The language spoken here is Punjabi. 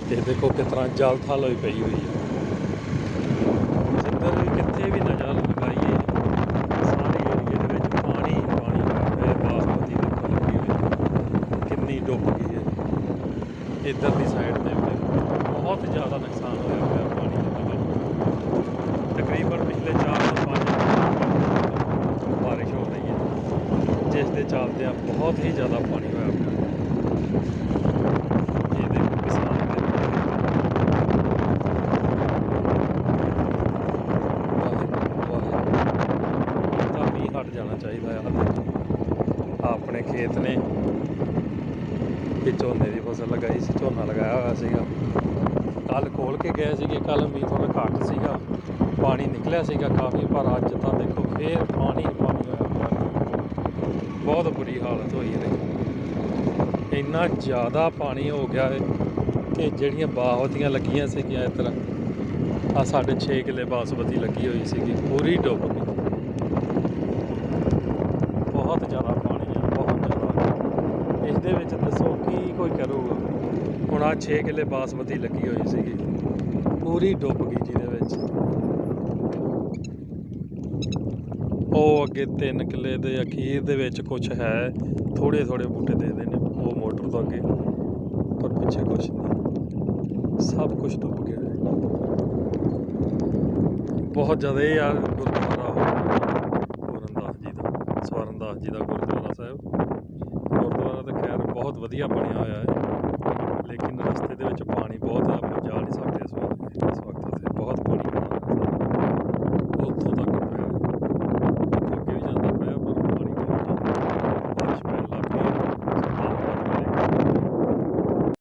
ਤੇ ਦੇਖੋ ਕਿਸ ਤਰ੍ਹਾਂ ਜਲ ਥਲ ਹੋਈ ਪਈ ਹੋਈ ਹੈ। ਜਿੱਧਰ ਵੀ ਕਿੱਥੇ ਵੀ ਨਜ਼ਰ ਲਗਾਈਏ ਸਾਰੇ ਏਰੀਏ ਦੇ ਵਿੱਚ ਪਾਣੀ ਪਾਣੀ ਹੋਇਆ ਹੋਇਆ। ਬਾਸਮਤੀ ਦੇਖੋ ਲੱਗੀ ਹੋਈ ਕਿੰਨੀ ਡੁੱਬ ਗਈ ਹੈ। ਇੱਧਰਲੀ ਸਾਈਡ 'ਤੇ ਬਹੁਤ ਜ਼ਿਆਦਾ ਨੁਕਸਾਨ ਹੋਇਆ ਹੋਇਆ ਪਾਣੀ ਦੇ ਵਿੱਚ। ਤਕਰੀਬਨ ਪਿਛਲੇ 4 ਤੋਂ 5 ਬਾਰਿਸ਼ ਹੋ ਰਹੀ ਹੈ, ਜਿਸ ਦੇ ਚੱਲਦਿਆਂ ਬਹੁਤ ਹੀ ਜ਼ਿਆਦਾ ਪਾਣੀ ਹੋਇਆ ਪਿਆ। ਇਹ ਦੇਖੋ ਕਿਸਾਨ ਦੇ ਤਾਂ ਮੀਂਹ ਹਟ ਜਾਣਾ ਚਾਹੀਦਾ ਆ। ਆਪਣੇ ਖੇਤ ਨੇ ਇਹ ਝੋਨੇ ਦੀ ਫਸਲ ਲਗਾਈ ਸੀ, ਝੋਨਾ ਲਗਾਇਆ ਹੋਇਆ ਸੀਗਾ। ਕੱਲ੍ਹ ਖੋਲ ਕੇ ਗਏ ਸੀਗੇ, ਕੱਲ੍ਹ ਮੀਂਹ ਥੋੜ੍ਹਾ ਘੱਟ ਸੀਗਾ, ਪਾਣੀ ਨਿਕਲਿਆ ਸੀਗਾ ਕਾਫੀ, ਪਰ ਅੱਜ ਤਾਂ ਦੇਖੋ ਫੇਰ ਪਾਣੀ ਪਾਣੀ ਹੋਇਆ ਪਿਆ। ਬਹੁਤ ਬੁਰੀ ਹਾਲਤ ਹੋਈ ਹੈ। ਇੰਨਾ ਜ਼ਿਆਦਾ ਪਾਣੀ ਹੋ ਗਿਆ ਹੈ ਕਿ ਜਿਹੜੀਆਂ ਬਾਸਮਤੀਆਂ ਲੱਗੀਆਂ ਸੀਗੀਆਂ ਇਸ ਤਰ੍ਹਾਂ ਆ, ਸਾਡੇ 6 ਕਿੱਲੇ ਬਾਸਮਤੀ ਲੱਗੀ ਹੋਈ ਸੀਗੀ, ਪੂਰੀ ਡੁੱਬ ਗਈ। ਬਹੁਤ ਜ਼ਿਆਦਾ ਪਾਣੀ ਆ, ਬਹੁਤ ਜ਼ਿਆਦਾ। ਇਸ ਦੇ ਵਿੱਚ ਦੱਸੋ ਕੀ ਕੋਈ ਕਰੂਗਾ। ਹੁਣ ਆ 6 ਕਿੱਲੇ ਬਾਸਮਤੀ ਲੱਗੀ ਹੋਈ ਸੀਗੀ, ਪੂਰੀ ਡੁੱਬ ਗਈ, ਜਿਹਦੇ ਵਿੱਚ ਉਹ ਅੱਗੇ 3 ਕਿੱਲੇ ਦੇ ਅਖੀਰ ਦੇ ਵਿੱਚ ਕੁਛ ਹੈ, ਥੋੜ੍ਹੇ ਥੋੜ੍ਹੇ ਬੂਟੇ ਦੇ ਨੇ ਉਹ ਮੋਟਰ ਤੋਂ ਅੱਗੇ, ਪਰ ਪਿੱਛੇ ਕੁਛ ਨਹੀਂ, ਸਭ ਕੁਛ ਡੁੱਬ ਗਿਆ ਹੈ। ਬਹੁਤ ਜ਼ਿਆਦਾ। ਇਹ ਯਾਰ ਗੁਰਦੁਆਰਾ ਪੂਰਨਦਾਸ ਜੀ ਦਾ, ਸਵਰਨਦਾਸ ਜੀ ਦਾ ਗੁਰਦੁਆਰਾ ਸਾਹਿਬ। ਗੁਰਦੁਆਰਾ ਤਾਂ ਖੈਰ ਬਹੁਤ ਵਧੀਆ ਬਣਿਆ ਹੋਇਆ ਹੈ।